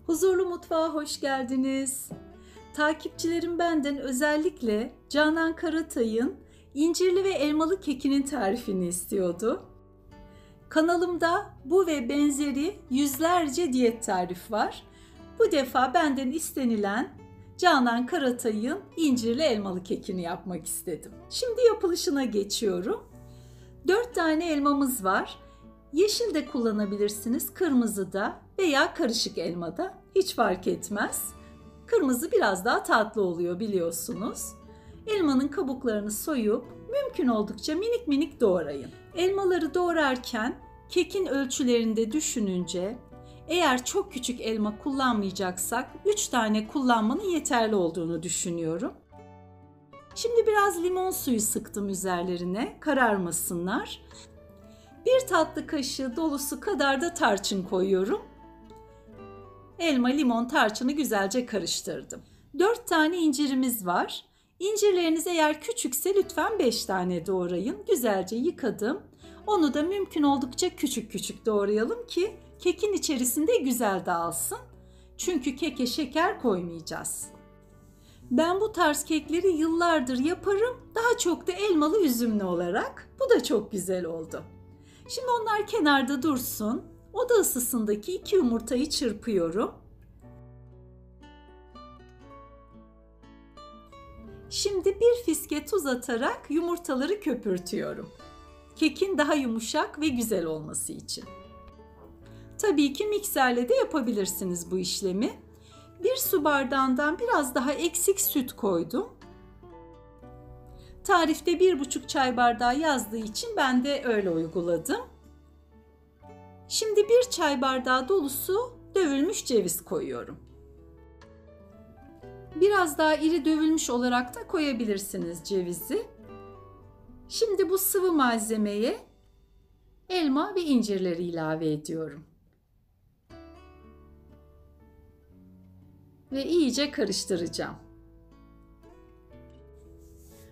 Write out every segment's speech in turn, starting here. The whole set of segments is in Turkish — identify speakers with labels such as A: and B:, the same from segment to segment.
A: Huzurlu Mutfağa hoş geldiniz. Takipçilerim benden özellikle Canan Karatay'ın incirli ve elmalı kekinin tarifini istiyordu. Kanalımda bu ve benzeri yüzlerce diyet tarif var. Bu defa benden istenilen Canan Karatay'ın incirli elmalı kekini yapmak istedim. Şimdi yapılışına geçiyorum. 4 tane elmamız var. Yeşil de kullanabilirsiniz, kırmızı da veya karışık elma da hiç fark etmez. Kırmızı biraz daha tatlı oluyor biliyorsunuz. Elmanın kabuklarını soyup mümkün oldukça minik minik doğrayın. Elmaları doğrarken kekin ölçülerinde düşününce eğer çok küçük elma kullanmayacaksak 3 tane kullanmanın yeterli olduğunu düşünüyorum. Şimdi biraz limon suyu sıktım üzerlerine kararmasınlar. 1 tatlı kaşığı dolusu kadar da tarçın koyuyorum. Elma, limon, tarçını güzelce karıştırdım. 4 tane incirimiz var. İncirleriniz eğer küçükse lütfen 5 tane doğrayın. Güzelce yıkadım. Onu da mümkün oldukça küçük küçük doğrayalım ki kekin içerisinde güzel dağılsın. Çünkü keke şeker koymayacağız. Ben bu tarz kekleri yıllardır yaparım. Daha çok da elmalı üzümlü olarak. Bu da çok güzel oldu. Şimdi onlar kenarda dursun. Oda ısısındaki 2 yumurtayı çırpıyorum. Şimdi bir fiske tuz atarak yumurtaları köpürtüyorum. Kekin daha yumuşak ve güzel olması için. Tabii ki mikserle de yapabilirsiniz bu işlemi. 1 su bardağından biraz daha eksik süt koydum. Tarifte 1,5 çay bardağı yazdığı için ben de öyle uyguladım. Şimdi 1 çay bardağı dolusu dövülmüş ceviz koyuyorum. Biraz daha iri dövülmüş olarak da koyabilirsiniz cevizi. Şimdi bu sıvı malzemeye elma ve incirleri ilave ediyorum. Ve iyice karıştıracağım.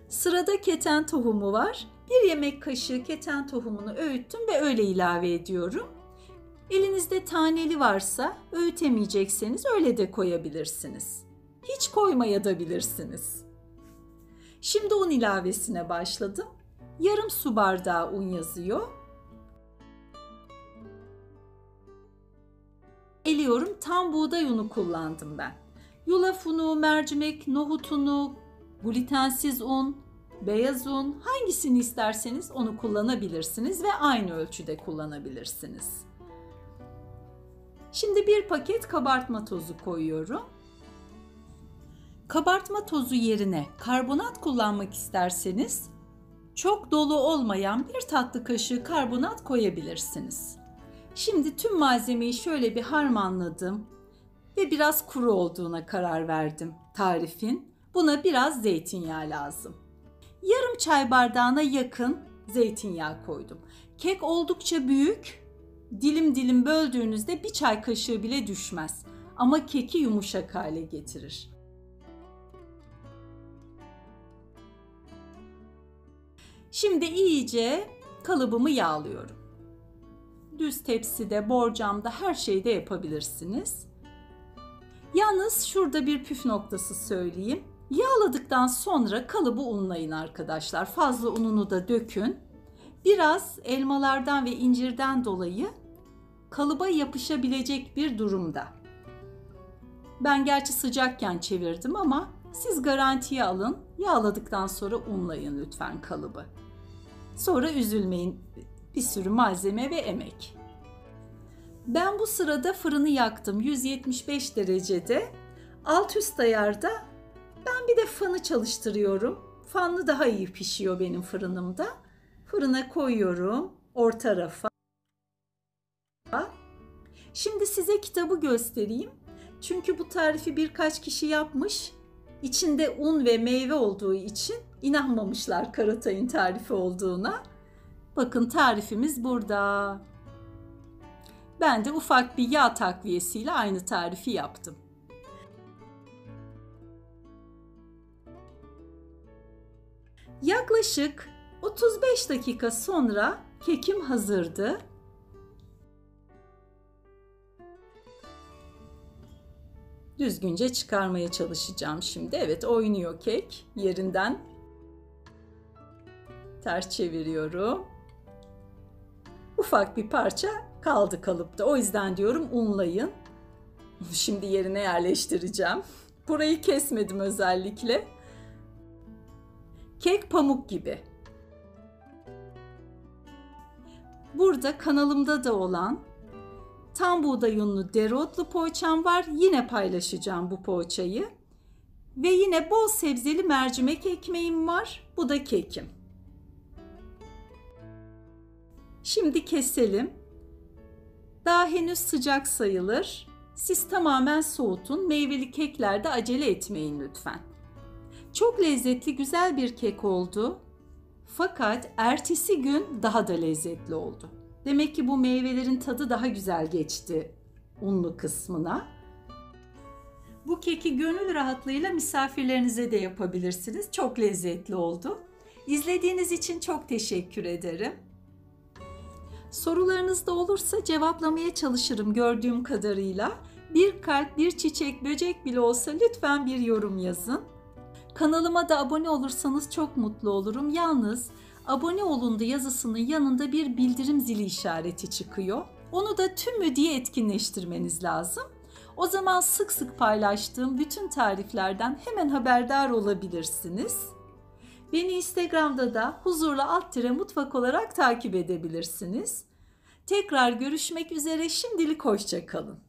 A: Sırada keten tohumu var. 1 yemek kaşığı keten tohumunu öğüttüm ve öyle ilave ediyorum. Elinizde taneli varsa öğütemeyecekseniz öyle de koyabilirsiniz. Hiç koymayabilirsiniz. Şimdi un ilavesine başladım. Yarım su bardağı un yazıyor. Eliyorum, tam buğday unu kullandım ben. Yulaf unu, mercimek, nohut unu, glutensiz un, beyaz un, hangisini isterseniz onu kullanabilirsiniz ve aynı ölçüde kullanabilirsiniz. Şimdi 1 paket kabartma tozu koyuyorum. Kabartma tozu yerine karbonat kullanmak isterseniz çok dolu olmayan 1 tatlı kaşığı karbonat koyabilirsiniz. Şimdi tüm malzemeyi şöyle bir harmanladım ve biraz kuru olduğuna karar verdim tarifin. Buna biraz zeytinyağı lazım. Yarım çay bardağına yakın zeytinyağı koydum. Kek oldukça büyük. Dilim dilim böldüğünüzde 1 çay kaşığı bile düşmez. Ama keki yumuşak hale getirir. Şimdi iyice kalıbımı yağlıyorum. Düz tepside, borcamda, her şeyde yapabilirsiniz. Yalnız şurada bir püf noktası söyleyeyim. Yağladıktan sonra kalıbı unlayın arkadaşlar. Fazla ununu da dökün. Biraz elmalardan ve incirden dolayı kalıba yapışabilecek bir durumda. Ben gerçi sıcakken çevirdim ama siz garantiye alın. Yağladıktan sonra unlayın lütfen kalıbı. Sonra üzülmeyin. Bir sürü malzeme ve emek. Ben bu sırada fırını yaktım 175 derecede. Alt üst ayarda. Ben bir de fanı çalıştırıyorum. Fanlı daha iyi pişiyor benim fırınımda. Fırına koyuyorum orta rafa. Şimdi size kitabı göstereyim. Çünkü bu tarifi birkaç kişi yapmış. İçinde un ve meyve olduğu için inanmamışlar Karatay'ın tarifi olduğuna. Bakın tarifimiz burada. Ben de ufak bir yağ takviyesiyle aynı tarifi yaptım. Yaklaşık 35 dakika sonra kekim hazırdı. Düzgünce çıkarmaya çalışacağım şimdi. Evet, oynuyor kek yerinden. Ters çeviriyorum. Ufak bir parça kaldı kalıpta. O yüzden diyorum unlayın. Şimdi yerine yerleştireceğim. Burayı kesmedim özellikle. Kek pamuk gibi. Burada kanalımda da olan tam buğday unlu dereotlu poğaçam var. Yine paylaşacağım bu poğaçayı. Ve yine bol sebzeli mercimek ekmeğim var. Bu da kekim. Şimdi keselim. Daha henüz sıcak sayılır. Siz tamamen soğutun. Meyveli keklerde acele etmeyin lütfen. Çok lezzetli, güzel bir kek oldu. Fakat ertesi gün daha da lezzetli oldu. Demek ki bu meyvelerin tadı daha güzel geçti unlu kısmına. Bu keki gönül rahatlığıyla misafirlerinize de yapabilirsiniz. Çok lezzetli oldu. İzlediğiniz için çok teşekkür ederim. Sorularınız da olursa cevaplamaya çalışırım gördüğüm kadarıyla. Bir kalp, bir çiçek, böcek bile olsa lütfen bir yorum yazın. Kanalıma da abone olursanız çok mutlu olurum. Yalnız abone olundu yazısının yanında bir bildirim zili işareti çıkıyor. Onu da tümü diye etkinleştirmeniz lazım. O zaman sık sık paylaştığım bütün tariflerden hemen haberdar olabilirsiniz. Beni Instagram'da da huzurlu_mutfak olarak takip edebilirsiniz. Tekrar görüşmek üzere, şimdilik hoşça kalın.